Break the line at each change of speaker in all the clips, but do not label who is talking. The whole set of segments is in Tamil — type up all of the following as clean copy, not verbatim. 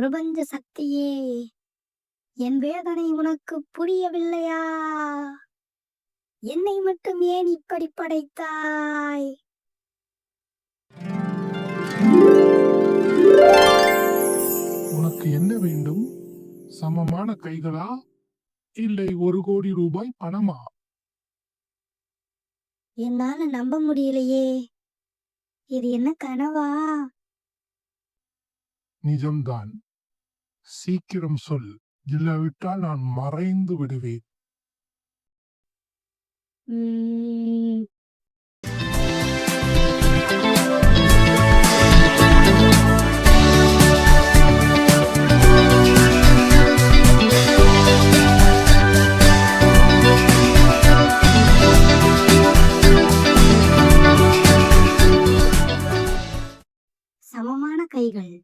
பிரபஞ்ச சக்தியே, என் வேதனை உனக்கு புரியவில்லையா? என்னை மட்டும் ஏன் இப்படி படைத்தாய்?
உனக்கு என்ன வேண்டும்? சமமான கைகளா, இல்லை 1,00,00,000 ரூபாய் பணமா?
என்னால நம்ப முடியலையே. இது என்ன கனவா?
நிஜம்தான். சீக்கிரம் சொல், இல்லாவிட்டால் நான் மறைந்து விடுவேன்.
உம், சமமான கைகள்.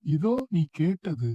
இதோ நீ கேட்டது.